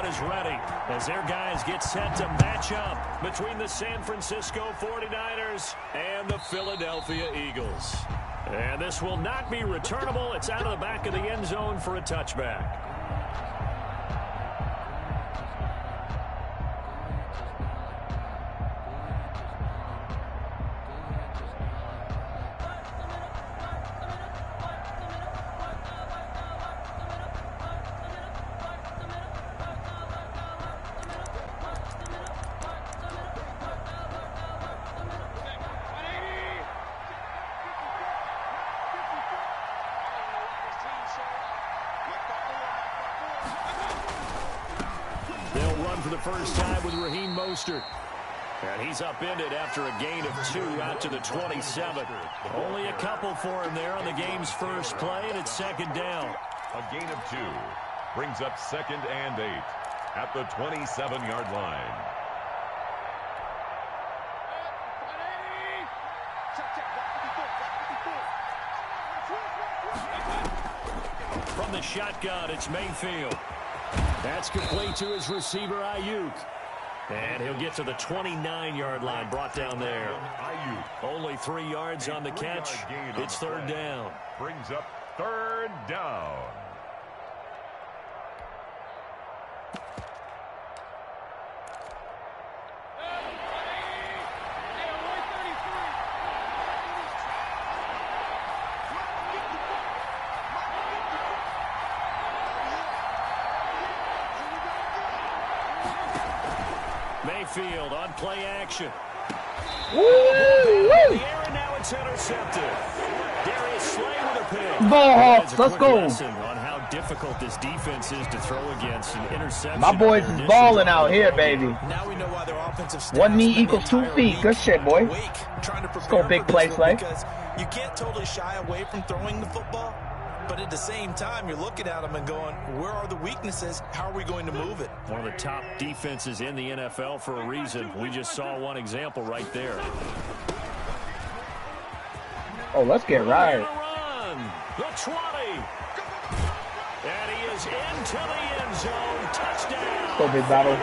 is ready as their guys get set to match up between the San Francisco 49ers and the Philadelphia Eagles. And this will not be returnable. It's out of the back of the end zone for a touchback. For the first time with Raheem Mostert. And he's upended after a gain of 2 out to the 27. Only a couple for him there on the game's first play, and it's second down. A gain of 2 brings up 2nd and 8 at the 27-yard line. From the shotgun, it's Mayfield. That's complete to his receiver, Ayuk. And he'll get to the 29-yard line, brought down there. Only 3 yards on the catch. It's third down. Brings up third down. Mayfield on play action. Woo! Woo! The air, and now it's intercepted. Darius Slay with a pick. Ball Hawks, let's go. On how difficult this defense is to throw against an interception. My boys is balling out here, baby. Now we know why their offensive staff 1 knee equals 2 feet. Good shit, boy. Let's go big play, Slay. Because you can't totally shy away from throwing the football. But at the same time, you're looking at them and going, where are the weaknesses? How are we going to move it? One of the top defenses in the NFL for a reason. We just saw one example right there. Oh, let's get right. Run. The 20. And he is into the end zone. Touchdown. Go big battle.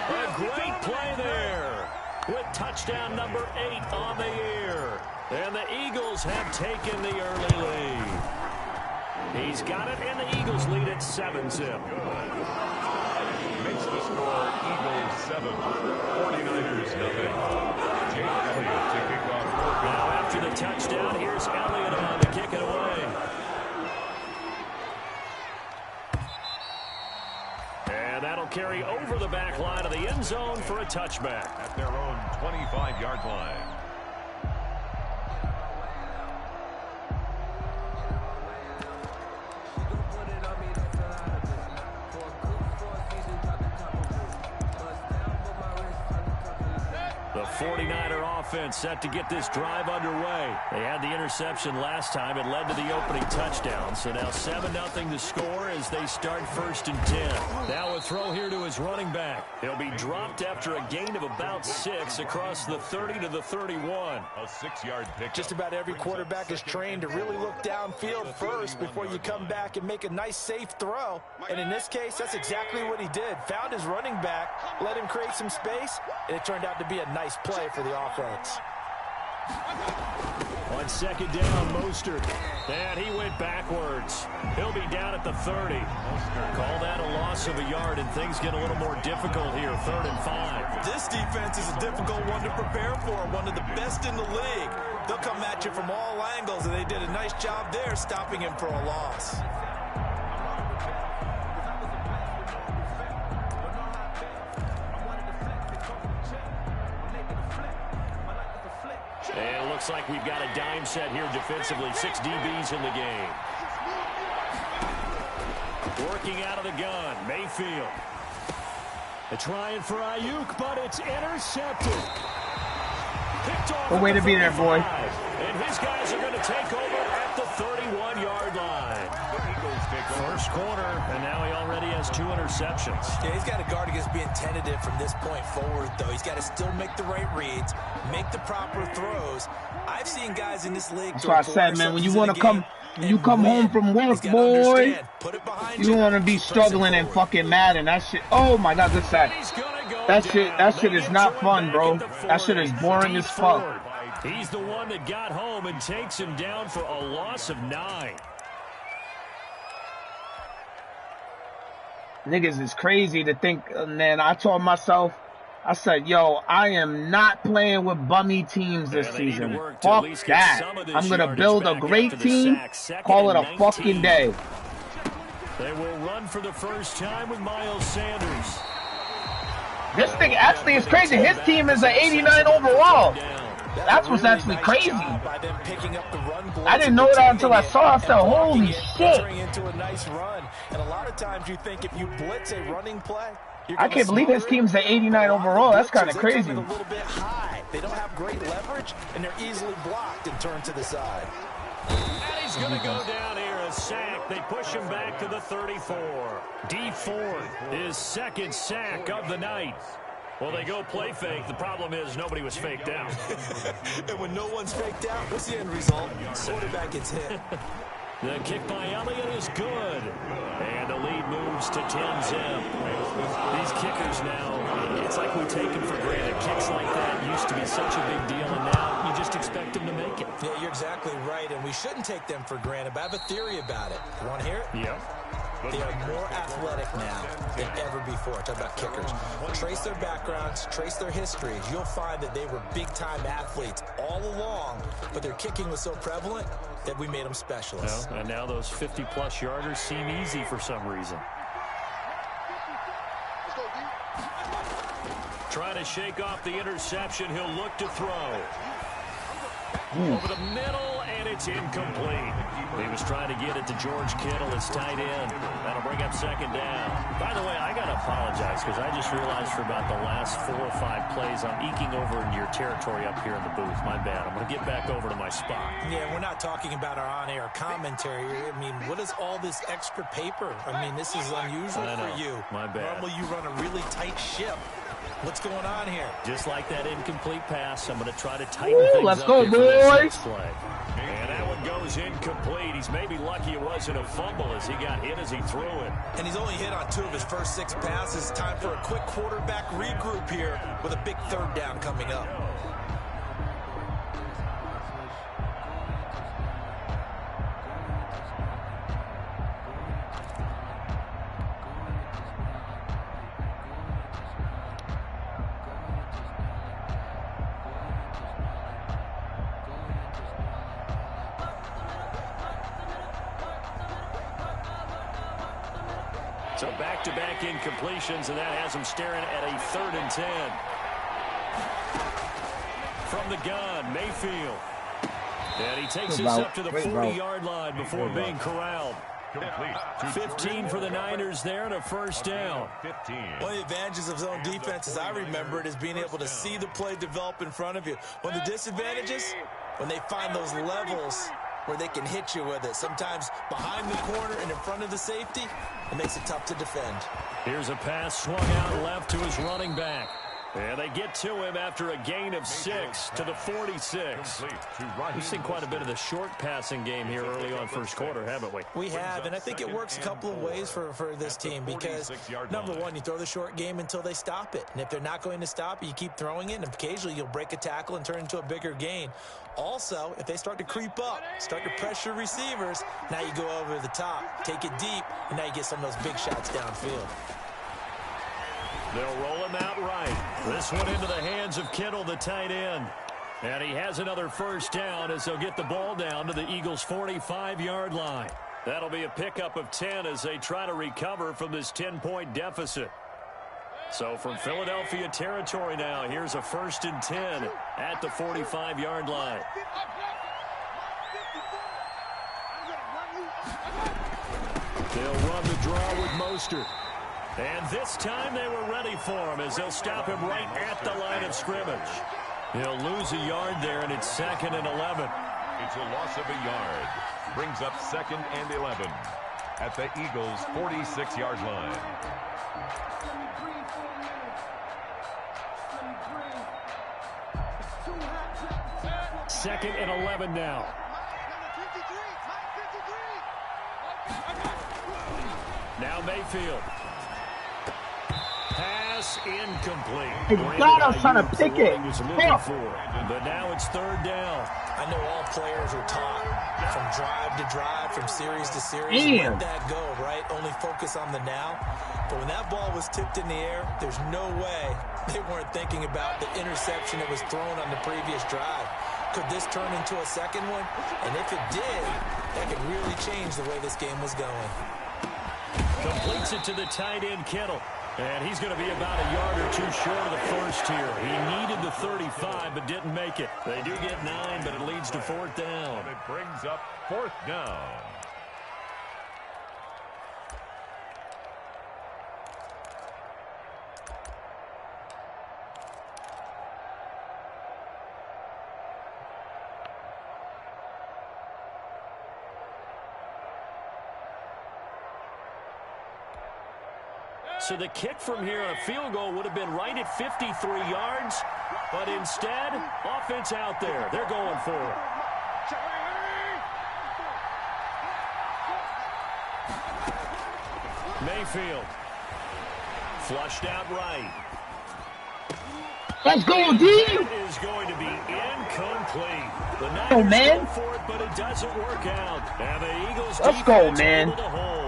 A great play there with touchdown number 8 on the year. And the Eagles have taken the early lead. He's got it, and the Eagles lead at 7-zip. Makes the score Eagles 7, 49ers nothing. Jake Elliott to kick off. Now after the touchdown, here's Elliott on to kick it away. And that'll carry over the back line of the end zone for a touchback. At their own 25-yard line. The 49er offense set to get this drive underway. They had the interception last time. It led to the opening touchdown. So now 7-0 to score as they start 1st and 10. Now a throw here to his running back. He'll be dropped after a gain of about 6 across the 30 to the 31. A 6-yard pick. Just about every quarterback is trained to really look downfield first before you come back and make a nice, safe throw. And in this case, that's exactly what he did. Found his running back, let him create some space, and it turned out to be a nice play for the offense. On second down, Mostert. And he went backwards. He'll be down at the 30. Call that a loss of a yard, and things get a little more difficult here. 3rd and 5. This defense is a difficult one to prepare for, one of the best in the league. They'll come at you from all angles, and they did a nice job there stopping him for a loss. And it looks like we've got a dime set here defensively. 6 DBs in the game. Working out of the gun, Mayfield. They're trying for Ayuk, but it's intercepted. Picked off. Good way to be there, boy. And his guys are going to take over at the 31-yard line. First quarter, and now he already has 2 interceptions. Yeah, he's got to guard against being tentative from this point forward, though. He's got to still make the right reads, make the proper throws. I've seen guys in this league. That's why I said, man, when you want to come, when you come home from work, boy, you don't want to be struggling and fucking mad and that shit. Oh my God, good sack. That shit is not fun, bro. That shit is boring as fuck. He's the one that got home and takes him down for a loss of 9. Niggas is crazy to think, man. I told myself, I said, yo, I am not playing with bummy teams this season. Fuck that. I'm going to build a great team, call it a fucking day. They will run for the first time with Miles Sanders. This thing actually is crazy. His team is an 89 overall. That's what's actually crazy. I didn't know that until I saw it. I said, holy shit. Into a nice run. And a lot of times you think if you blitz a running play, I can't believe his team's at 89 overall. That's kind of crazy. A little bit high. They don't have great leverage, and they're easily blocked and turned to the side. And he's going to go down here, a sack. They push him back to the 34. D Ford, his second sack of the night. Well, they go play fake. The problem is nobody was faked out. And when no one's faked out, what's the end result? Quarterback gets hit. The kick by Elliott is good. And the lead moves to 10-zip. These kickers now, it's like we take them for granted. Kicks like that used to be such a big deal, and now you just expect them to make it. Yeah, you're exactly right, and we shouldn't take them for granted, but I have a theory about it. You want to hear it? Yeah. They are more athletic now than ever before. Talk about kickers. Trace their backgrounds, trace their history. You'll find that they were big-time athletes all along, but their kicking was so prevalent that we made them specialists. Well, and now those 50-plus yarders seem easy for some reason. Trying to shake off the interception. He'll look to throw. Over the middle, and it's incomplete. He was trying to get it to George Kittle, his tight end. That'll bring up second down. By the way, I got to apologize because I just realized for about the last 4 or 5 plays, I'm eking over into your territory up here in the booth. My bad. I'm going to get back over to my spot. Yeah, we're not talking about our on-air commentary. I mean, what is all this extra paper? I mean, this is unusual for you. My bad. Normally, you run a really tight ship. What's going on here? Just like that incomplete pass, I'm going to try to tighten things let's up go, here for this boys. next play. And that one goes incomplete. He's maybe lucky it wasn't a fumble as he got hit as he threw it. And he's only hit on 2 of his first 6 passes. Time for a quick quarterback regroup here with a big third down coming up. So back-to-back incompletions, and that has him staring at a 3rd and 10. From the gun, Mayfield. And he takes this up to the 40-yard line before being corralled. 15 for the Niners there and a first down. One of the advantages of zone defense, as I remember it, is being able to see the play develop in front of you. One of the disadvantages, when they find those levels where they can hit you with it. Sometimes behind the corner and in front of the safety, it makes it tough to defend. Here's a pass swung out left to his running back. And they get to him after a gain of 6 to the 46. We've seen quite a bit of the short passing game here early on first quarter, haven't we? We have, and I think it works a couple of ways for this team because, number one, you throw the short game until they stop it. And if they're not going to stop it, you keep throwing it, and occasionally you'll break a tackle and turn into a bigger gain. Also, if they start to creep up, start to pressure receivers, now you go over the top, take it deep, and now you get some of those big shots downfield. They'll roll him out right. This one into the hands of Kittle, the tight end. And he has another first down as they'll get the ball down to the Eagles' 45-yard line. That'll be a pickup of 10 as they try to recover from this 10-point deficit. So from Philadelphia territory now, here's a 1st and 10 at the 45-yard line. They'll run the draw with Mostert. And this time they were ready for him as they'll stop him right at the line of scrimmage. He'll lose a yard there, and it's 2nd and 11. It's a loss of a yard. Brings up 2nd and 11. at the Eagles' 46-yard line. Second and 11 now. Now Mayfield. Pass incomplete. God, I was trying to pick it. But now it's third down. I know all players are taught from drive to drive, from series to series. Damn. Let that go, right? Only focus on the now. But when that ball was tipped in the air, there's no way they weren't thinking about the interception that was thrown on the previous drive. Could this turn into a second one? And if it did, that could really change the way this game was going. Completes it to the tight end, Kittle. And he's going to be about a yard or two short of the first here. He needed the 35, but didn't make it. They do get 9, but it leads to fourth down. And it brings up fourth down. So the kick from here on a field goal would have been right at 53 yards, but instead, offense out there. They're going for it. Mayfield. Flushed out right. Let's go, D. It is going to be incomplete. The Niners go for it, but it doesn't work out. And the Eagles Let's go, man. able to hold.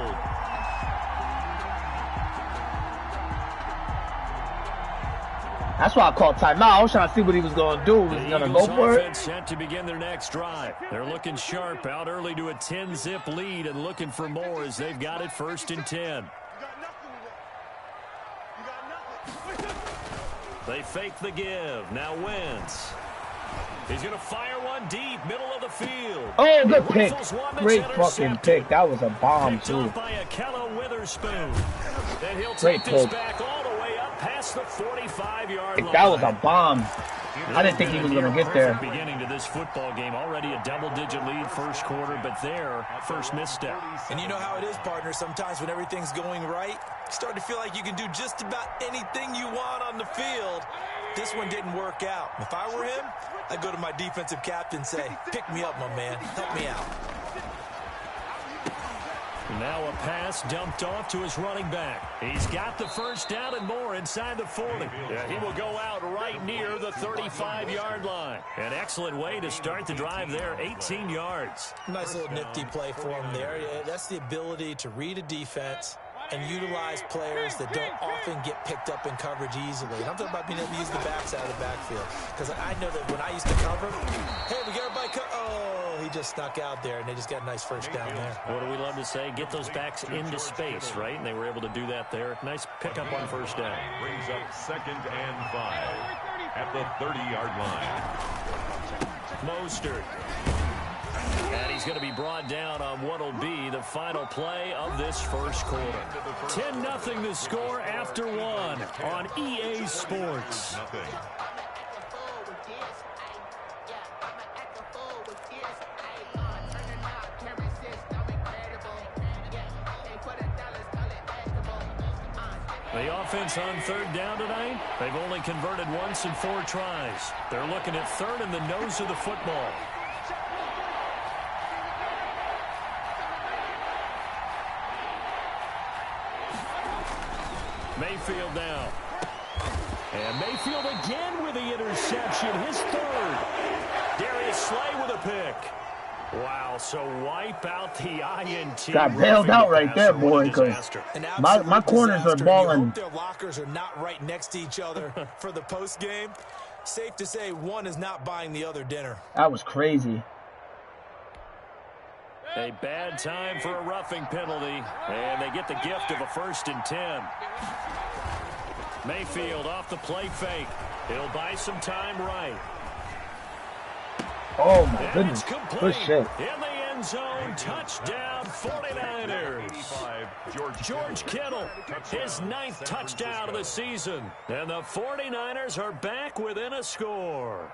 That's why I called timeout. I was trying to see what he was going to do. Was he going to go for it? Set to begin their next drive. They're looking sharp, out early to a 10-zip lead and looking for more as they've got it first and 10. They fake the give. Now Wentz. He's going to fire one deep, middle of the field. Oh, good pick. Great fucking pick. That was a bomb, too. By Akello Witherspoon. Then he'll Great take this pick. back all the way up past the 45-yard line. That was a bomb. I didn't think he was going to get there. Beginning to this football game, already a double-digit lead first quarter, but their first misstep. And you know how it is, partner. Sometimes when everything's going right, you start to feel like you can do just about anything you want on the field. This one didn't work out. If I were him, I'd go to my defensive captain and say, pick me up, my man. Help me out. Now a pass dumped off to his running back. He's got the first down and more inside the 40. Yeah, he will go out right near the 35-yard line. An excellent way to start the drive there, 18 yards. Nice little nifty play for him there. That's the ability to read a defense and utilize players that don't often get picked up in coverage easily. And I'm talking about being able to use the backs out of the backfield. Because I know that when I used to cover, hey, we got everybody oh, he just snuck out there, and they just got a nice first down there. What do we love to say? Get those backs into space, right? And they were able to do that there. Nice pickup on first down. Brings up 2nd and 5 at the 30-yard line. Mostert. And he's going to be brought down on what will be the final play of this first quarter. 10-0 the score after one on EA Sports. The offense on third down tonight, they've only converted once in 4 tries. They're looking at third in the nose of the football. Mayfield now. And Mayfield again with the interception, his third. Darius Slay with a pick. Wow, so wipe out the INT. Got bailed out right there, boy, because my corners are balling. Their lockers are not right next to each other for the post game. Safe to say one is not buying the other dinner. That was crazy. A bad time for a roughing penalty, and they get the gift of a 1st and 10. Mayfield off the play fake. He'll buy some time right. Oh, my goodness. Good shit. In the end zone, touchdown 49ers. George Kittle, his 9th touchdown of the season. And the 49ers are back within a score.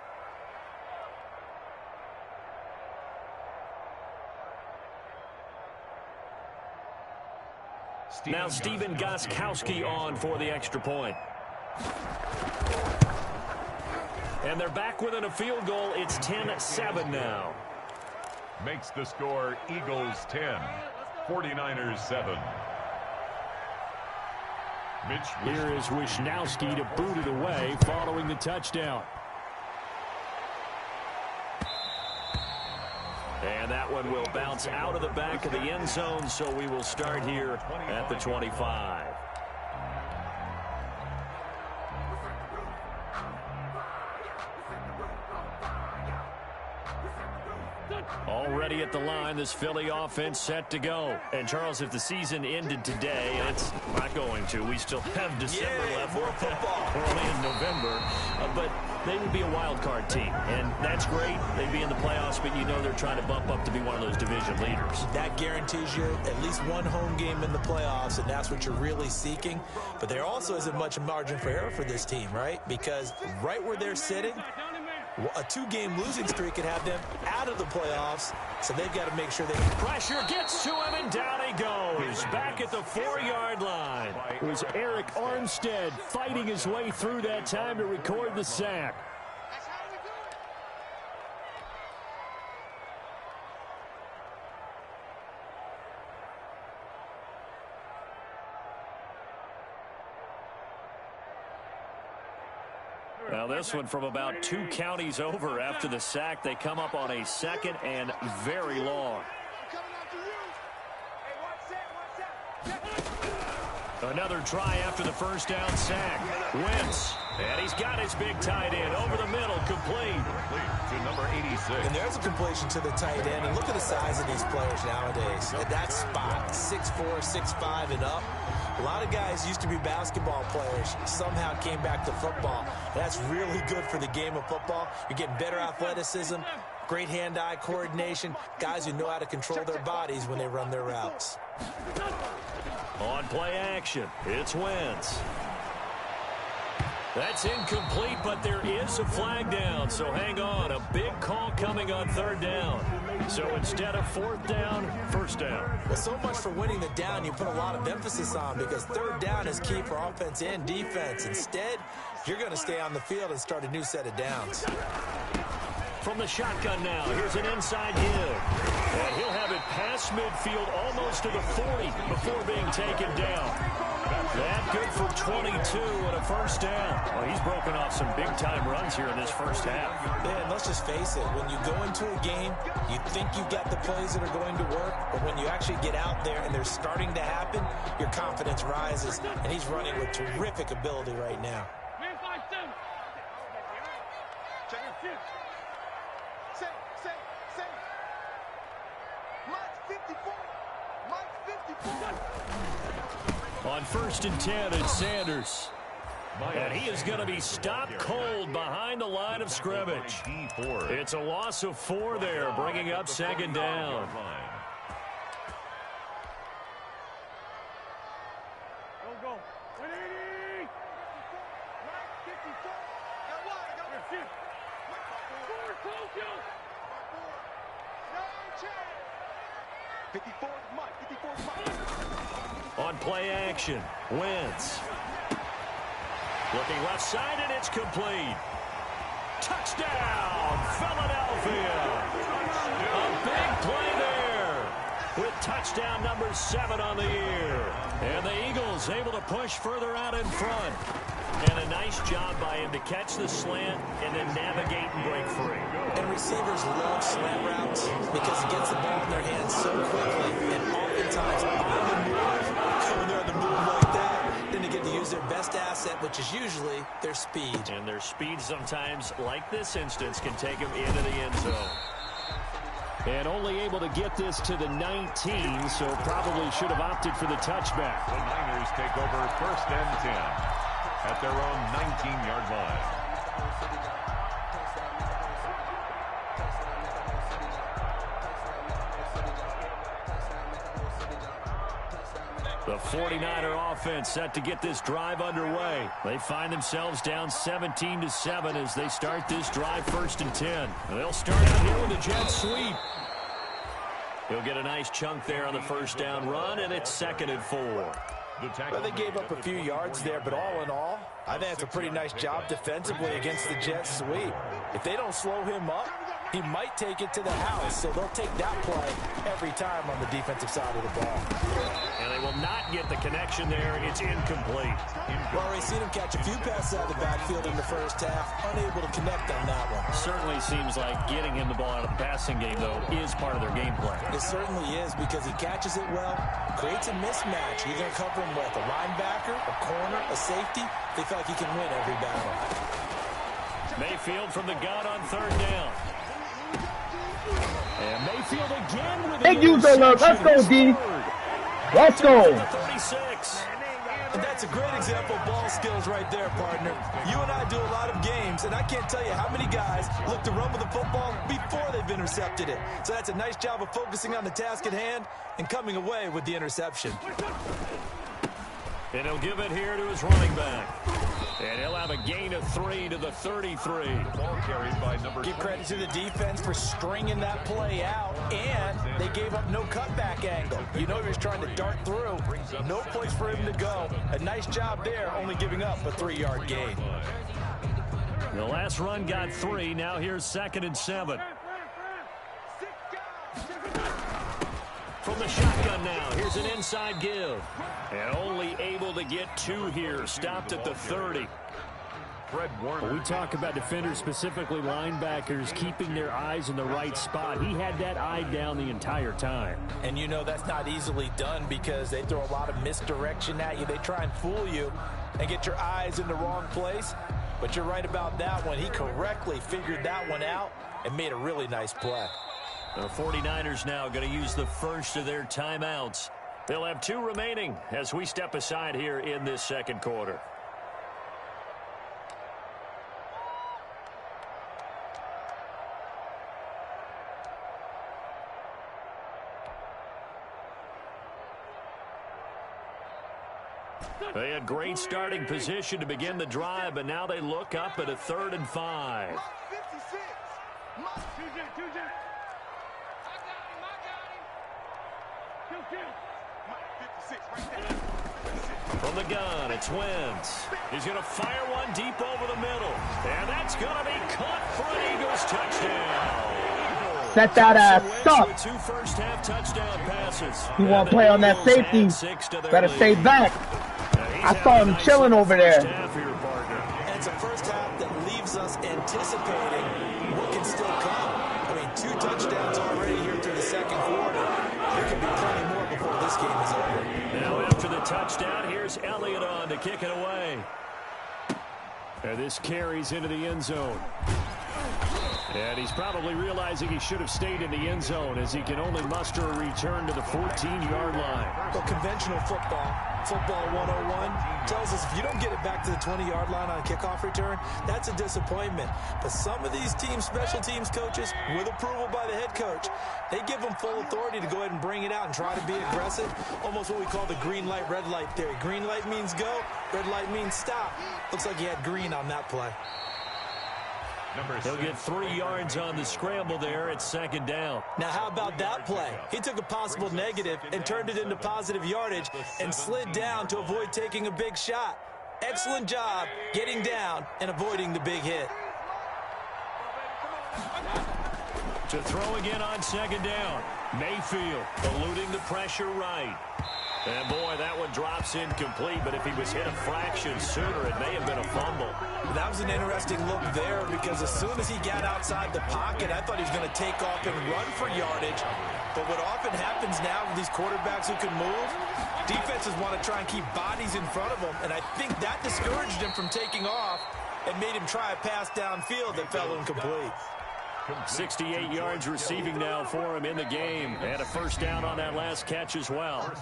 Now Steven Gostkowski on for the extra point. And they're back within a field goal. It's 10-7 now. Makes the score Eagles 10, 49ers 7. Here is Wisnowski to boot it away following the touchdown. And that one will bounce out of the back of the end zone, so we will start here at the 25. Already at the line, this Philly offense set to go. And, Charles, if the season ended today, and it's not going to, we still have December left. More football. We're only in November. But they would be a wild card team, and that's great. They'd be in the playoffs, but you know they're trying to bump up to be one of those division leaders. That guarantees you at least one home game in the playoffs, and that's what you're really seeking. But there also isn't much margin for error for this team, right? Because right where they're sitting, a two-game losing streak could have them out of the playoffs, so they've got to make sure they... Pressure gets to him, and down he goes. Back at the 4-yard line. It was Eric Armstead fighting his way through that time to record the sack. Now this one from about 2 counties over after the sack. They come up on a 2nd and very long. Another try after the first down sack. Wentz. And he's got his big tight end over the middle, complete. To number 86. And there's a completion to the tight end. And look at the size of these players nowadays. At that spot, 6'4", 6'5", and up. A lot of guys used to be basketball players, somehow came back to football. That's really good for the game of football. You're getting better athleticism, great hand-eye coordination, guys who know how to control their bodies when they run their routes. On play action, it's Wentz. That's incomplete, but there is a flag down, so hang on. A big call coming on 3rd down. So instead of 4th down, 1st down. Well, so much for winning the down you put a lot of emphasis on, because 3rd down is key for offense and defense. Instead, you're going to stay on the field and start a new set of downs. From the shotgun now, here's an inside give. And he'll have it past midfield almost to the 40 before being taken down. That good for 22 and a 1st down. Well, he's broken off some big-time runs here in this first half. Yeah, and let's just face it. When you go into a game, you think you've got the plays that are going to work, but when you actually get out there and they're starting to happen, your confidence rises, and he's running with terrific ability right now. On 1st and 10, it's Sanders. And he is going to be stopped cold behind the line of scrimmage. It's a loss of 4 there, bringing up 2nd down. On play action, Wentz. Looking left side, and it's complete. Touchdown, Philadelphia. A big play there with touchdown number 7 on the year. And the Eagles able to push further out in front. And a nice job by him to catch the slant and then navigate and break free. And receivers love slant routes because it gets the ball in their hands so quickly. And oftentimes on the move, when they're on the move like that, then they get to use their best asset, which is usually their speed. And their speed sometimes, like this instance, can take them into the end zone. And only able to get this to the 19, so probably should have opted for the touchback. The Niners take over 1st and 10 at their own 19-yard line. The 49er offense set to get this drive underway. They find themselves down 17-7 as they start this drive 1st and 10. They'll start out here with a jet sweep. He'll get a nice chunk there on the 1st down run, and it's 2nd and 4. Well, they gave up a few yards there, but all in all, I think it's a pretty nice job defensively against the Jets sweep. If they don't slow him up, he might take it to the house, so they'll take that play every time on the defensive side of the ball. And they will not get the connection there. It's incomplete. Well, we've seen him catch a few passes out of the backfield in the first half, unable to connect on that one. Certainly seems like getting him the ball out of the passing game, though, is part of their game plan. It certainly is, because he catches it well, creates a mismatch. You're going to cover him with a linebacker, a corner, a safety. They feel like he can win every battle. Mayfield from the gun on third down. And Mayfield again with Hey, you go, let's go, D. Let's go. 36. And that's a great example of ball skills right there, partner. You and I do a lot of games, and I can't tell you how many guys look to run with the football before they've intercepted it. So that's a nice job of focusing on the task at hand and coming away with the interception. And he'll give it here to his running back. And he'll have a gain of 3 to the 33. Ball carried by number Give credit to the defense for stringing that play out, and they gave up no cutback angle. You know he was trying to dart through. No place for him to go. A nice job there, only giving up a 3-yard gain. The last run got 3. Now here's 2nd and 7. From the shotgun now, here's an inside give. And only able to get 2 here, stopped at the 30. When we talk about defenders, specifically linebackers, keeping their eyes in the right spot, he had that eye down the entire time. And you know that's not easily done because they throw a lot of misdirection at you. They try and fool you and get your eyes in the wrong place. But you're right about that one. He correctly figured that one out and made a really nice play. The 49ers now going to use the first of their timeouts. They'll have 2 remaining as we step aside here in this second quarter. They had great starting position to begin the drive, but now they look up at a 3rd and 5. From the gun, it's Wentz. He's going to fire one deep over the middle. And that's going to be caught for an Eagles touchdown. Set that ass up. 2 first-half touchdown passes. You want to play on that safety? Better stay back. I saw him chilling over there. And it's a first half that leaves us anticipating what can still come. I mean, 2 touchdowns already here through the second quarter. There could be plenty more before this game is over. Now after the touchdown, here's Elliott on to kick it away. And this carries into the end zone. And he's probably realizing he should have stayed in the end zone as he can only muster a return to the 14-yard line. Well, conventional football 101, tells us if you don't get it back to the 20-yard line on a kickoff return, that's a disappointment. But some of these team special teams coaches, with approval by the head coach, they give them full authority to go ahead and bring it out and try to be aggressive. Almost what we call the green light, red light theory. Green light means go, red light means stop. Looks like he had green on that play. He'll get 3 yards on the scramble there at 2nd down. Now, how about that play? He took a possible negative and turned it into positive yardage and slid down to avoid taking a big shot. Excellent job getting down and avoiding the big hit. To throw again on 2nd down. Mayfield eluding the pressure right. And boy, that one drops incomplete, but if he was hit a fraction sooner, it may have been a fumble. That was an interesting look there because as soon as he got outside the pocket, I thought he was going to take off and run for yardage. But what often happens now with these quarterbacks who can move, defenses want to try and keep bodies in front of them, and I think that discouraged him from taking off and made him try a pass downfield that fell incomplete. 68 yards receiving now for him in the game. And a first down on that last catch as well.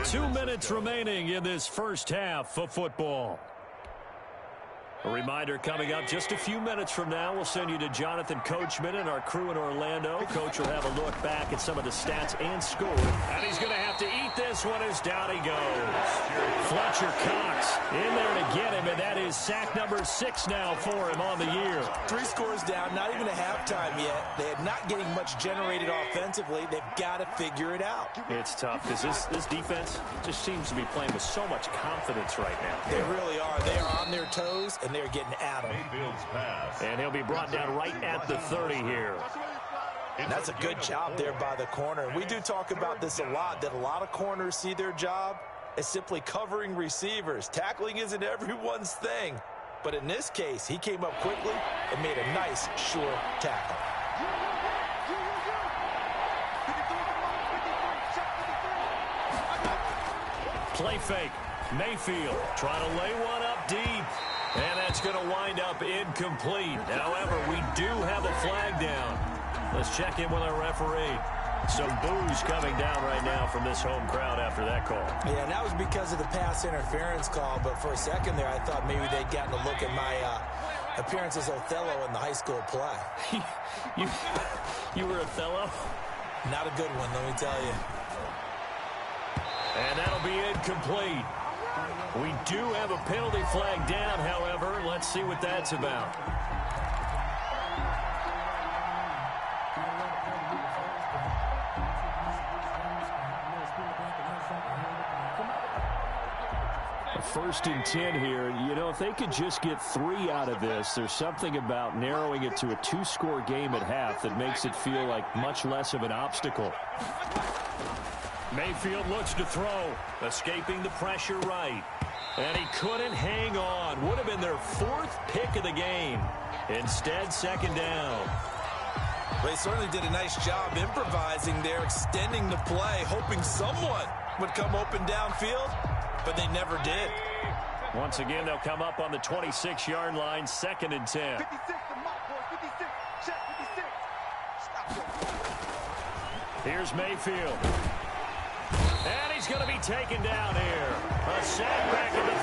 2 minutes remaining in this first half of football. A reminder coming up just a few minutes from now, we'll send you to Jonathan Coachman and our crew in Orlando. Coach will have a look back at some of the stats and score. And he's going to have to eat this one as down he goes. Fletcher Cox in there to get him, and that is sack number 6 now for him on the year. 3 scores down, not even a halftime yet. They are not getting much generated offensively. They've got to figure it out. It's tough because this defense just seems to be playing with so much confidence right now. They really are. They are on their toes, and they're getting at him. And he'll be brought down right at the 30 here. And that's a good job there by the corner. We do talk about this a lot, that a lot of corners see their job as simply covering receivers. Tackling isn't everyone's thing. But in this case, he came up quickly and made a nice, sure tackle. Play fake. Mayfield trying to lay one up deep. And that's going to wind up incomplete. However, we do have a flag down. Let's check in with our referee. Some boos coming down right now from this home crowd after that call. Yeah, and that was because of the pass interference call. But for a second there, I thought maybe they'd gotten a look at my appearance as Othello in the high school play. You were Othello? Not a good one, let me tell you. And that'll be incomplete. We do have a penalty flag down, however. Let's see what that's about. First and 10 here. You know, if they could just get 3 out of this, there's something about narrowing it to a 2-score game at half that makes it feel like much less of an obstacle. Mayfield looks to throw, escaping the pressure right. And he couldn't hang on. Would have been their 4th pick of the game. Instead, second down. They certainly did a nice job improvising there, extending the play, hoping someone would come open downfield, but they never did. Once again, they'll come up on the 26-yard line, 2nd and 10. Here's Mayfield. And he's going to be taken down here. A sack back at the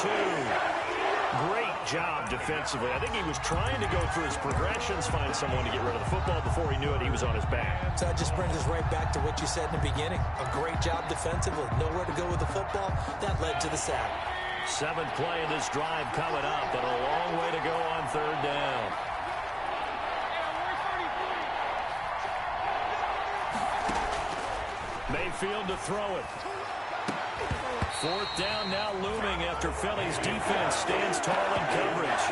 32. Great job defensively. I think he was trying to go through his progressions, find someone to get rid of the football. Before he knew it, he was on his back. So that just brings us right back to what you said in the beginning. A great job defensively. Nowhere to go with the football. That led to the sack. 7th play of this drive coming up, but a long way to go on 3rd down. Mayfield to throw it. 4th down now looming after Philly's defense stands tall in coverage.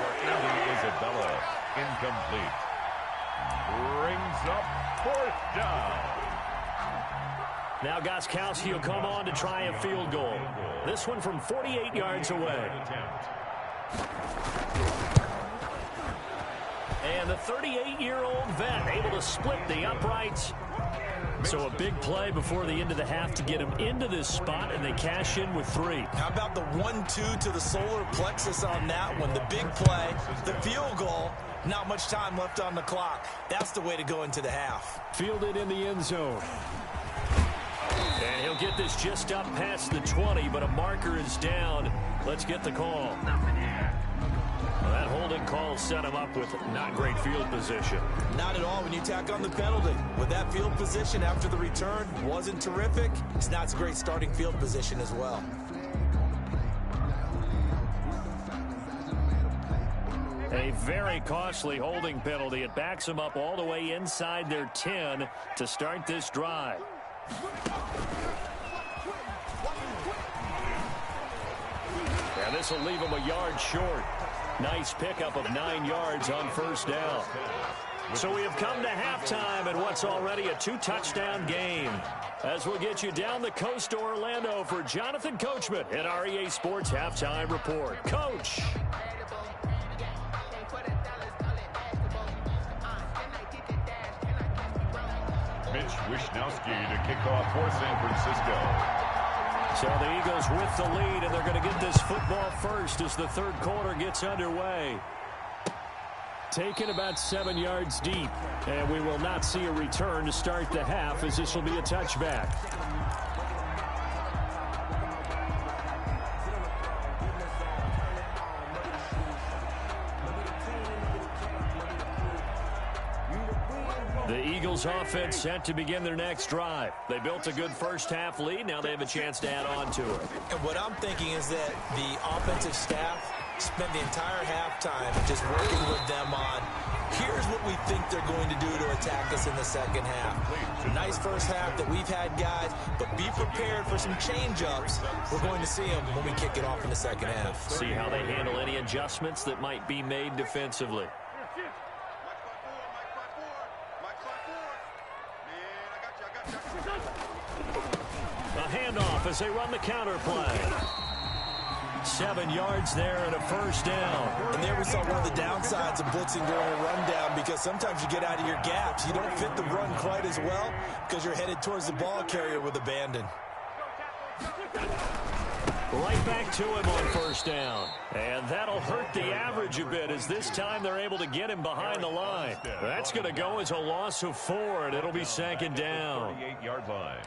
Isabella, incomplete. Brings up 4th down. Now Gostkowski will come on to try a field goal. This one from 48 yards away. And the 38-year-old vet able to split the uprights. So a big play before the end of the half to get him into this spot, and they cash in with 3. How about the 1-2 to the solar plexus on that one? The big play, the field goal, not much time left on the clock. That's the way to go into the half. Fielded in the end zone. And he'll get this just up past the 20, but a marker is down. Let's get the call. Well, that holding call set him up with not great field position. Not at all when you tack on the penalty. With that field position after the return wasn't terrific, it's not a great starting field position as well. A very costly holding penalty. It backs them up all the way inside their 10 to start this drive. And this will leave them a yard short. Nice pickup of 9 yards on 1st down. So we have come to halftime in what's already a 2-touchdown game. As we'll get you down the coast to Orlando for Jonathan Coachman at our EA Sports Halftime Report. Coach. Mitch Wishnowski to kick off for San Francisco. So the Eagles with the lead, and they're going to get this football first as the 3rd quarter gets underway. Taken about 7 yards deep, and we will not see a return to start the half, as this will be a touchback. The Eagles offense set to begin their next drive. They built a good first-half lead. Now they have a chance to add on to it. And what I'm thinking is that the offensive staff spent the entire halftime just working with them on, here's what we think they're going to do to attack us in the second half. Nice first half that we've had, guys, but be prepared for some change-ups. We're going to see them when we kick it off in the second half. See how they handle any adjustments that might be made defensively. A handoff as they run the counter play. 7 yards there and a first down. And there we saw one of the downsides of blitzing during a rundown, because sometimes you get out of your gaps. You don't fit the run quite as well because you're headed towards the ball carrier with abandon. Right back to him on first down. And that'll hurt the average a bit, as this time they're able to get him behind the line. That's going to go as a loss of 4, and it'll be second down. 38-yard line.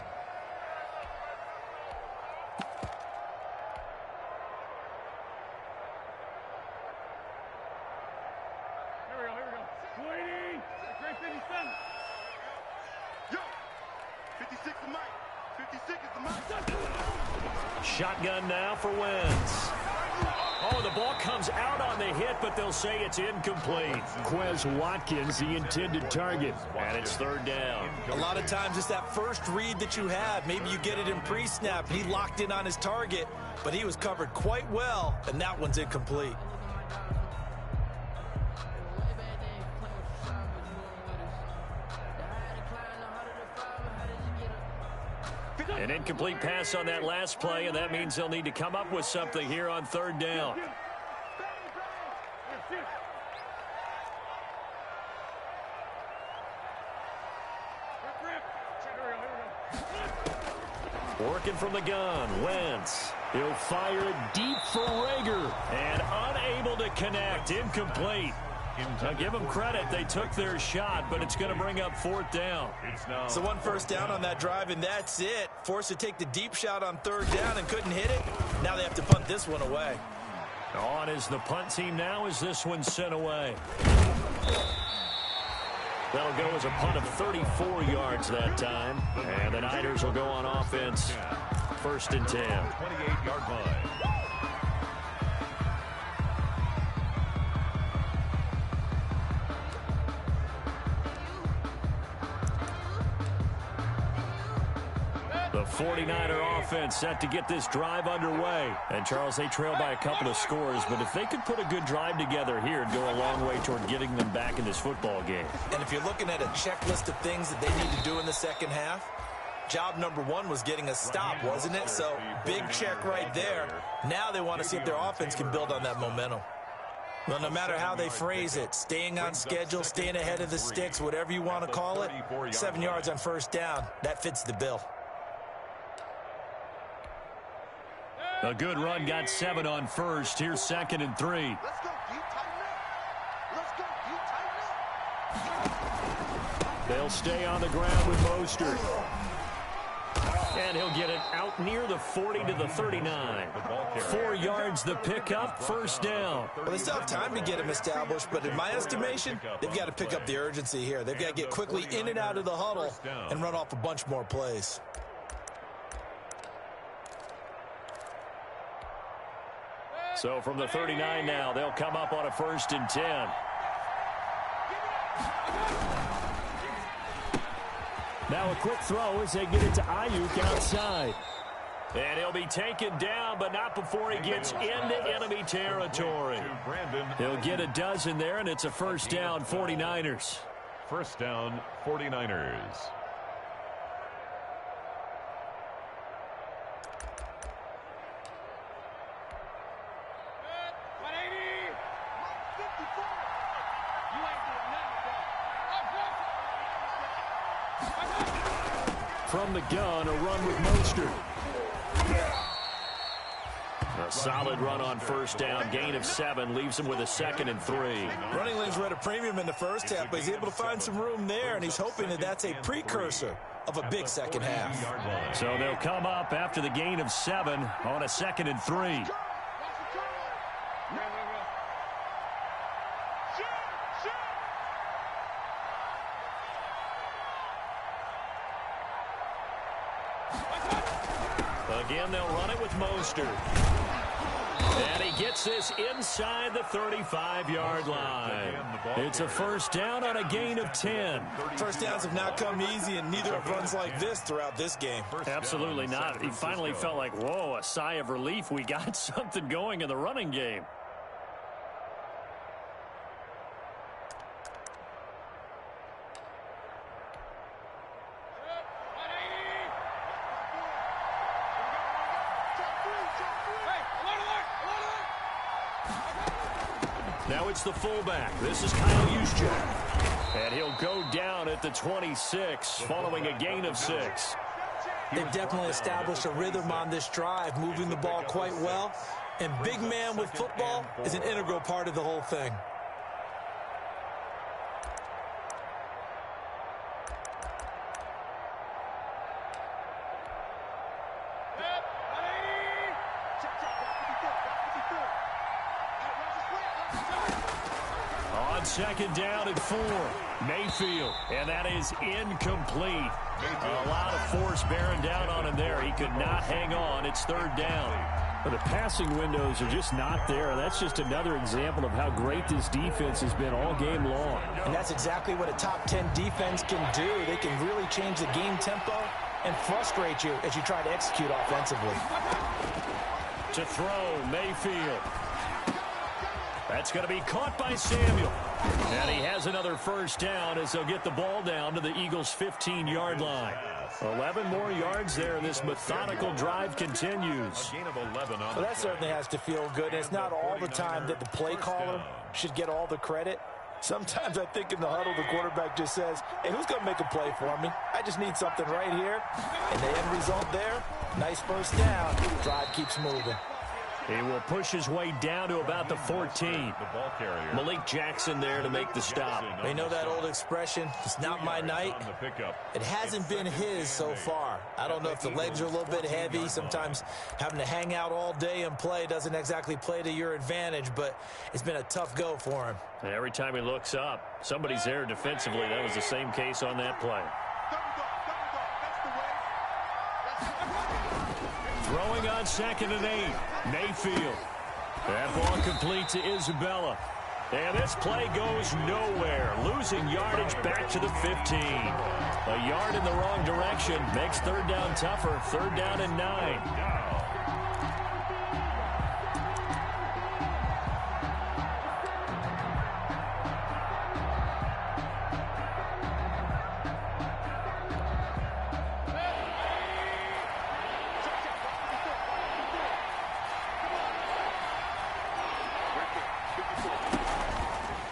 Shotgun now for Wentz. Oh, the ball comes out on the hit, but they'll say it's incomplete. Quez Watkins, the intended target, and it's third down. A lot of times it's that first read that you have. Maybe you get it in pre-snap. He locked in on his target, but he was covered quite well, and that one's incomplete. An incomplete pass on that last play, and that means they'll need to come up with something here on third down. Working from the gun, Wentz. He'll fire it deep for Rager, and unable to connect, incomplete. Now give them credit, they took their shot, but it's going to bring up fourth down. So one first down on that drive, and that's it. Forced to take the deep shot on third down and couldn't hit it. Now they have to punt this one away. On is the punt team now as this one's sent away. That'll go as a punt of 34 yards that time. And the Niners will go on offense. First and 10. 28-yard line. The 49er offense set to get this drive underway. And, Charles, they trail by a couple of scores, but if they could put a good drive together here, it'd go a long way toward getting them back in this football game. And if you're looking at a checklist of things that they need to do in the second half, job number 1 was getting a stop, wasn't it? So, big check right there. Now they want to see if their offense can build on that momentum. Well, no matter how they phrase it, staying on schedule, staying ahead of the sticks, whatever you want to call it, 7 yards on first down, that fits the bill. A good run got 7 on first. Here's second and 3. Let's go, deep, tighten up. Let's go, deep, tighten up. They'll stay on the ground with Mostert. And he'll get it out near the 40 to the 39. 4 yards the pickup, first down. Well, they still have time to get him established, but in my estimation, they've got to pick up the urgency here. They've got to get quickly in and out of the huddle and run off a bunch more plays. So from the 39 now, they'll come up on a first and 10. Now a quick throw as they get it to Ayuk outside. And he'll be taken down, but not before he gets into enemy territory. He'll get a dozen there, and it's a first down, 49ers. First down, 49ers. From the gun, a run with Mostert. A solid run on first down. Gain of 7 leaves him with a second and 3. Running lanes were at a premium in the first half, but he's able to find some room there, and he's hoping that that's a precursor of a big second half. So they'll come up after the gain of 7 on a second and 3. Again, they'll run it with Mostert. And he gets this inside the 35-yard line. It's a first down on a gain of 10. First downs have not come easy, and neither have runs like this throughout this game. Absolutely not. He finally felt like, whoa, a sigh of relief. We got something going in the running game. Now it's the fullback. This is Kyle Juszczyk. And he'll go down at the 26 following a gain of 6. They've definitely established a rhythm on this drive, moving the ball quite well. And big man with football is an integral part of the whole thing. Second down and 4. Mayfield, and that is incomplete. A lot of force bearing down on him there. He could not hang on. It's third down. But the passing windows are just not there. That's just another example of how great this defense has been all game long. And that's exactly what a top 10 defense can do. They can really change the game tempo and frustrate you as you try to execute offensively. To throw, Mayfield. That's going to be caught by Samuel. And he has another first down as they'll get the ball down to the Eagles' 15-yard line. 11 more yards there. This methodical drive continues. Well, that certainly has to feel good. And it's not all the time that the play caller should get all the credit. Sometimes I think in the huddle, the quarterback just says, hey, who's going to make a play for me? I just need something right here. And the end result there, nice first down. Drive keeps moving. He will push his way down to about the 14. Malik Jackson there to make the stop. They know that old expression, it's not my night. It hasn't been his so far. I don't know if the legs are a little bit heavy. Sometimes having to hang out all day and play doesn't exactly play to your advantage, but it's been a tough go for him. Every time he looks up, somebody's there defensively. That was the same case on that play. Throwing on 2nd and 8. Mayfield. That ball complete to Isabella. And this play goes nowhere. Losing yardage back to the 15. A yard in the wrong direction makes third down tougher. Third down and 9.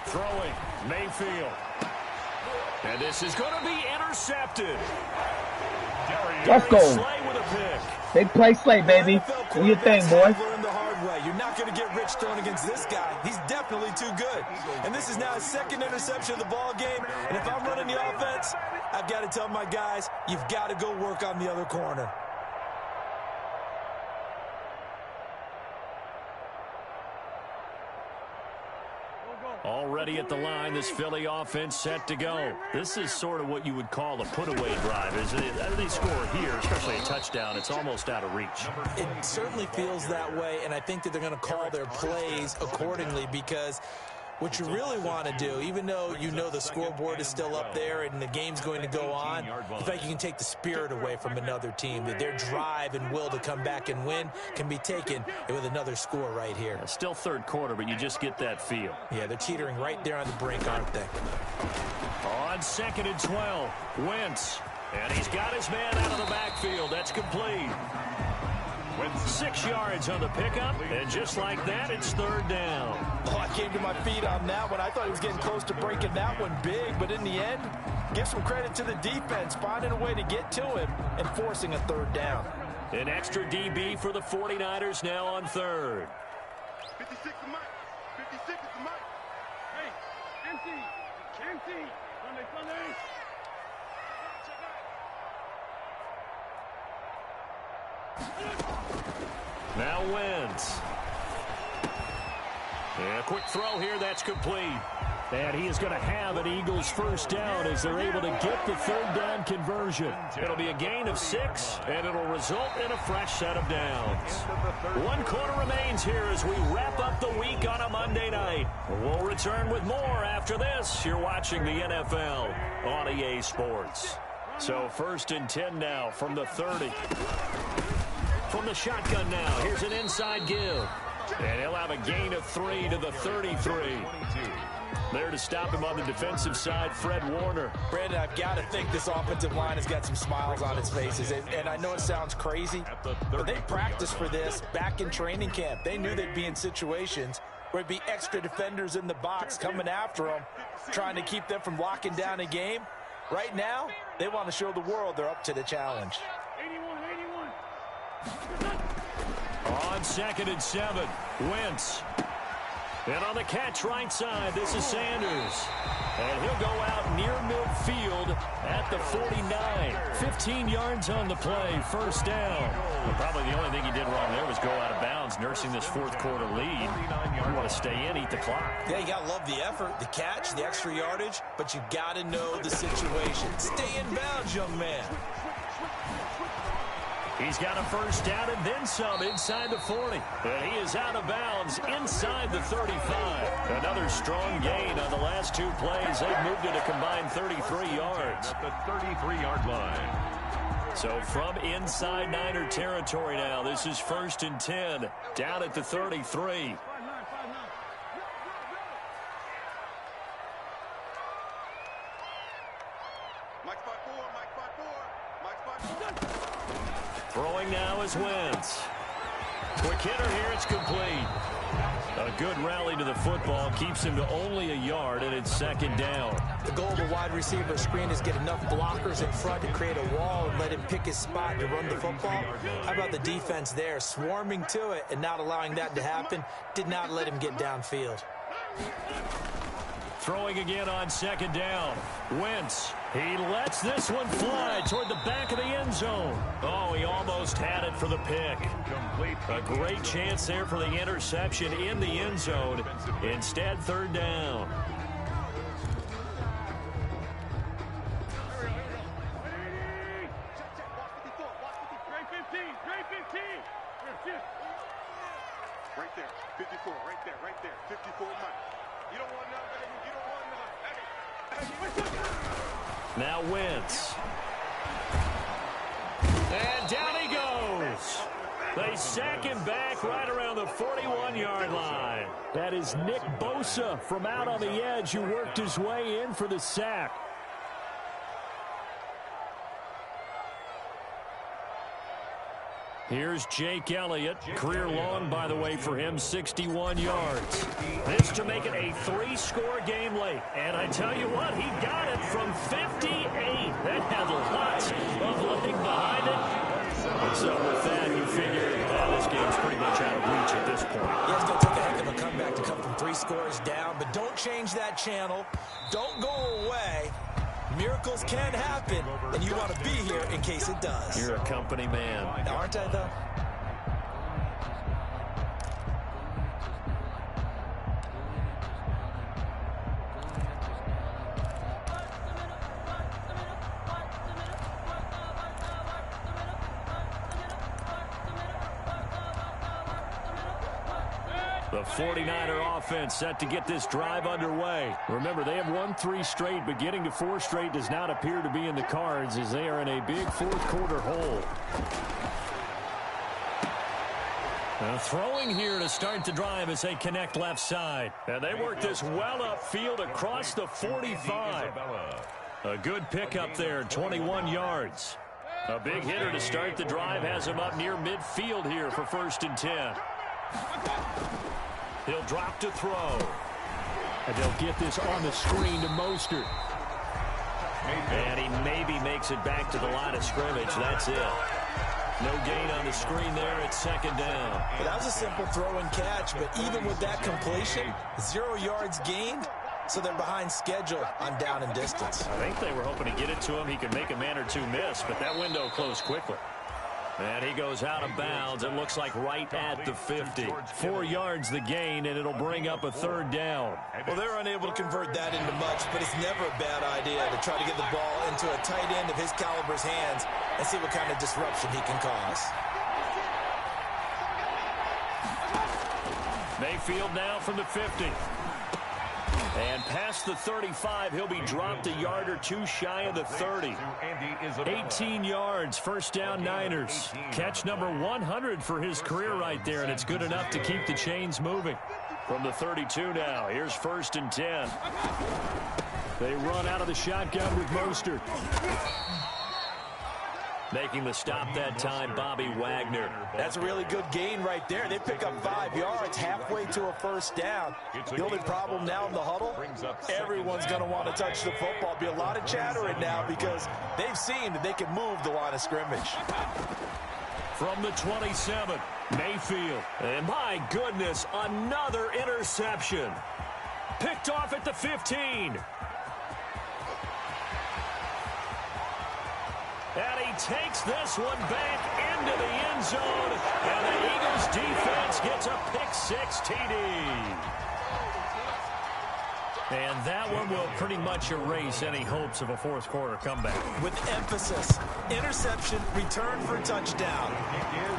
Throwing, Mayfield. And this is going to be intercepted. Let's go. Big play Slay, baby. Do your thing, boy. You're not going to get rich throwing against this guy. He's definitely too good. And this is now his 2nd interception of the ball game. And if I'm running the offense, I've got to tell my guys, you've got to go work on the other corner. Already at the line, this Philly offense set to go. This is sort of what you would call a put-away drive, isn't it? As they score here, especially a touchdown, it's almost out of reach. It certainly feels that way, and I think that they're going to call their plays accordingly because what you really want to do, even though you know the scoreboard is still up there and the game's going to go on, the fact you can take the spirit away from another team, that their drive and will to come back and win can be taken with another score right here. Still third quarter, but you just get that feel. Yeah, they're teetering right there on the brink, aren't they? On 2nd and 12, Wentz. And he's got his man out of the backfield. That's complete. 6 yards on the pickup, and just like that, it's third down. Oh, I came to my feet on that one. I thought he was getting close to breaking that one big, but in the end, give some credit to the defense, finding a way to get to him and forcing a third down. An extra DB for the 49ers now on third. 56 is Mike. 56 is Mike. Hey, MC. Sunday. Now Wentz. And a quick throw here, that's complete. And he is going to have an Eagles first down as they're able to get the third down conversion. It'll be a gain of 6, and it'll result in a fresh set of downs. 1 quarter remains here as we wrap up the week on a Monday night. We'll return with more after this. You're watching the NFL on EA Sports. So 1st and 10 now from the 30. From the shotgun now, here's an inside give. And he'll have a gain of 3 to the 33. There to stop him on the defensive side, Fred Warner. Brandon, I've got to think this offensive line has got some smiles on its faces. And I know it sounds crazy, but they practiced for this back in training camp. They knew they'd be in situations where there'd be extra defenders in the box coming after them, trying to keep them from locking down a game. Right now, they want to show the world they're up to the challenge. 81. On 2nd and 7, Wentz. And on the catch right side, this is Sanders. And he'll go out near midfield at the 49. 15 yards on the play, first down. Well, probably the only thing he did wrong there was go out of bounds, nursing this 4th quarter lead. You want to stay in, eat the clock. Yeah, you got to love the effort, the catch, the extra yardage, but you got to know the situation. Stay in bounds, young man. He's got a first down and then some inside the 40. And he is out of bounds inside the 35. Another strong gain on the last 2 plays. They've moved it a combined 33 yards. At the 33-yard line. So from inside Niner territory now, this is 1st and 10, down at the 33. Throwing now is Wentz. Quick hitter here, it's complete. A good rally to the football keeps him to only a yard, and it's 2nd down. The goal of a wide receiver screen is get enough blockers in front to create a wall and let him pick his spot to run the football. How about the defense there, swarming to it and not allowing that to happen? Did not let him get downfield. Throwing again on 2nd down. Wentz. He lets this one fly toward the back of the end zone. Oh, he almost had it for the pick. A great chance there for the interception in the end zone. Instead, 3rd down. Right there, 54, right there, 54 Mike. You don't want nothing, you don't want nothing. Now Wentz. And down he goes. They sack him back right around the 41-yard line. That is Nick Bosa from out on the edge who worked his way in for the sack. Here's Jake Elliott. Career long, by the way, for him, 61 yards. This to make it a 3-score game late. And I tell you what, he got it from 58. That had lots of looking behind it. And so with that, you figure this game's pretty much out of reach at this point. Yeah, it's going to take a heck of a comeback to come from 3 scores down. But don't change that channel. Don't go away. Miracles can happen, and you want to be here in case it does. You're a company man. Aren't I, though? The 49er offense set to get this drive underway. Remember, they have won 3 straight, but getting to 4 straight does not appear to be in the cards as they are in a big 4th quarter hole. Now throwing here to start the drive as they connect left side. And they work this well upfield across the 45. A good pickup there, 21 yards. A big hitter to start the drive has him up near midfield here for 1st and 10. He'll drop to throw. And they'll get this on the screen to Mostert. And he maybe makes it back to the line of scrimmage. That's it. No gain on the screen there at 2nd down. Well, that was a simple throw and catch, but even with that completion, 0 yards gained, so they're behind schedule on down and distance. I think they were hoping to get it to him. He could make a man or 2 miss, but that window closed quickly. And he goes out of bounds. It looks like right at the 50. 4 yards the gain, and it'll bring up a 3rd down. Well, they're unable to convert that into much, but it's never a bad idea to try to get the ball into a tight end of his caliber's hands and see what kind of disruption he can cause. Mayfield now from the 50. And past the 35, he'll be dropped a yard or 2 shy of the 30. 18 yards, 1st down Niners. Catch number 100 for his career right there, and it's good enough to keep the chains moving. From the 32 now, here's 1st and 10. They run out of the shotgun with Mostert. Making the stop that time, Bobby Wagner. That's a really good gain right there. They pick up 5 yards halfway to a 1st down. The only problem now in the huddle, everyone's going to want to touch the football. Be a lot of chattering now because they've seen that they can move the line of scrimmage. From the 27, Mayfield. And my goodness, another interception. Picked off at the 15. And he takes this one back into the end zone. And the Eagles defense gets a pick-6 TD. And that one will pretty much erase any hopes of a 4th quarter comeback. With emphasis, interception, return for touchdown.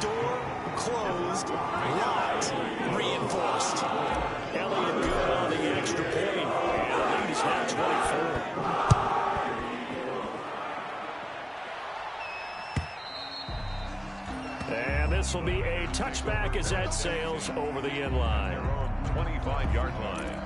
Door closed, locked, reinforced. Elliott good on the extra point. And the lead is now 24. And this will be a touchback as that sails over the end line. 25-yard line.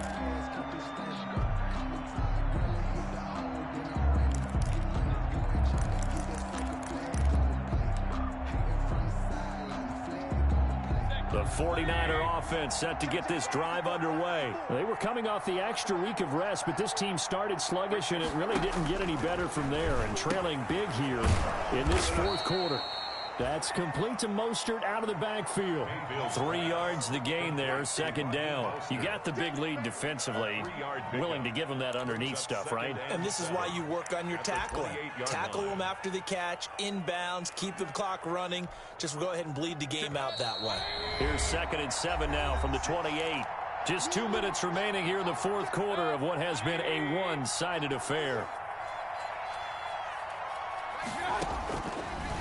The 49er offense set to get this drive underway. They were coming off the extra week of rest, but this team started sluggish, and it really didn't get any better from there. And trailing big here in this 4th quarter. That's complete to Mostert out of the backfield. 3 yards the gain there, 2nd down. You got the big lead defensively. Willing to give them that underneath stuff, right? And this is why you work on your tackling. Tackle them after the catch, inbounds, keep the clock running. Just go ahead and bleed the game out that way. Here's 2nd and 7 now from the 28. Just 2 minutes remaining here in the 4th quarter of what has been a one-sided affair.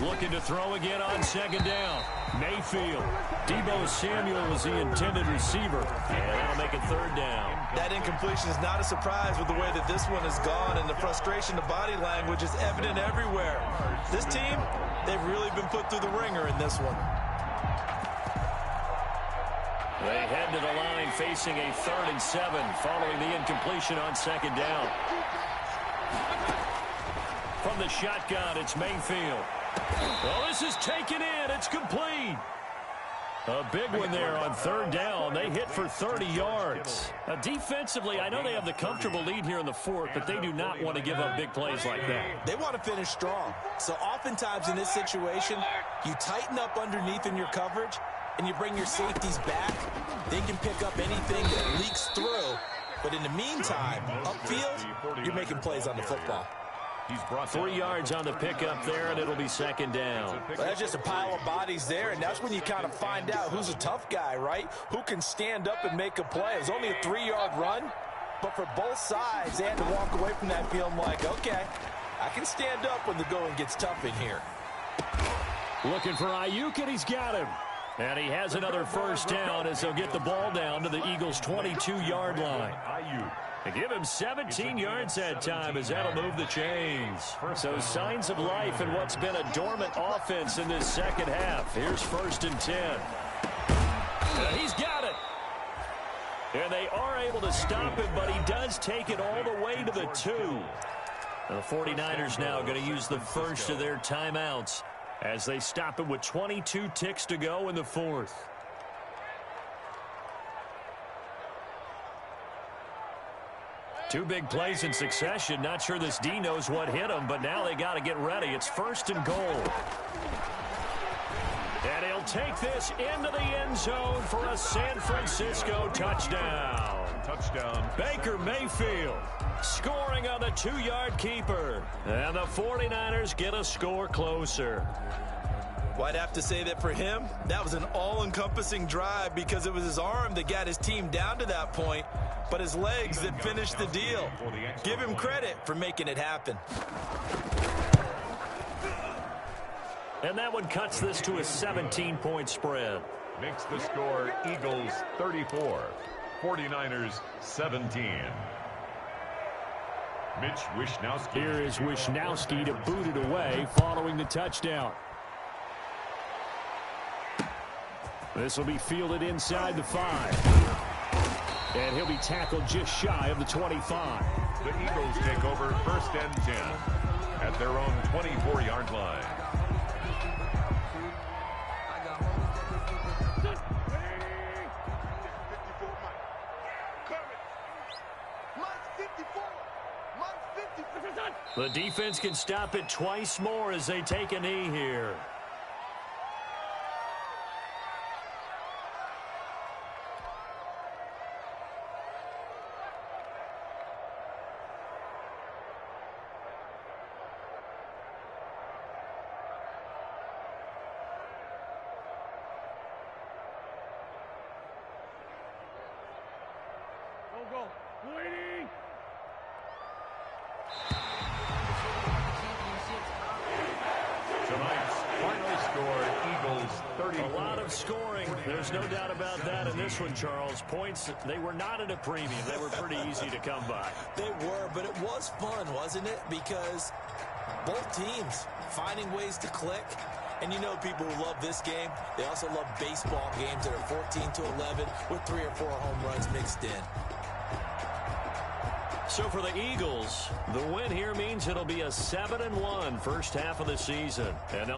Looking to throw again on 2nd down. Mayfield. Deebo Samuel was the intended receiver. And that'll make it 3rd down. That incompletion is not a surprise with the way that this one has gone, and the frustration, the body language is evident everywhere. This team, they've really been put through the ringer in this one. They head to the line facing a 3rd and 7 following the incompletion on 2nd down. From the shotgun, it's Mayfield. Well, this is taken in. It's complete. A big one there on 3rd down. They hit for 30 yards. Now, defensively, I know they have the comfortable lead here in the 4th, but they do not want to give up big plays like that. They want to finish strong. So oftentimes in this situation, you tighten up underneath in your coverage, and you bring your safeties back. They can pick up anything that leaks through. But in the meantime, upfield, you're making plays on the football. 3 yards on the pickup there, and it'll be 2nd down. Well, that's just a pile of bodies there, and that's when you kind of find out who's a tough guy, right? Who can stand up and make a play. It was only a 3-yard run, but for both sides, they had to walk away from that feeling like, okay, I can stand up when the going gets tough in here. Looking for Ayuk, and he's got him. And he has another 1st down as they'll get the ball down to the Eagles' 22-yard line. They give him 17 yards that time as that'll move the chains. So signs of life in what's been a dormant offense in this 2nd half. Here's 1st and 10. And he's got it. And they are able to stop him, but he does take it all the way to the 2. The 49ers now going to use the first of their timeouts as they stop him with 22 ticks to go in the 4th. Two big plays in succession. Not sure this D knows what hit him, but now they got to get ready. It's 1st and goal. And he'll take this into the end zone for a San Francisco touchdown. Touchdown. Baker Mayfield scoring on the 2-yard keeper. And the 49ers get a score closer. Well, I'd have to say that for him, that was an all-encompassing drive because it was his arm that got his team down to that point, but his legs that finished the deal. Give him credit for making it happen. And that one cuts this to a 17-point spread. Makes the score Eagles 34, 49ers 17. Mitch Wishnowsky. Here is Wishnowsky to boot it away following the touchdown. This will be fielded inside the 5. And he'll be tackled just shy of the 25. The Eagles take over 1st and 10 at their own 24-yard line. The defense can stop it twice more as they take a knee here. Go. Waiting. Tonight's final score, Eagles 34. A lot of scoring. There's no doubt about that in this one, Charles. Points, they were not at a premium. They were pretty easy to come by. They were, but it was fun, wasn't it? Because both teams finding ways to click. And you know people who love this game, they also love baseball games that are 14-11 with 3 or 4 home runs mixed in. So for the Eagles, the win here means it'll be a 7-1 first half of the season. And they'll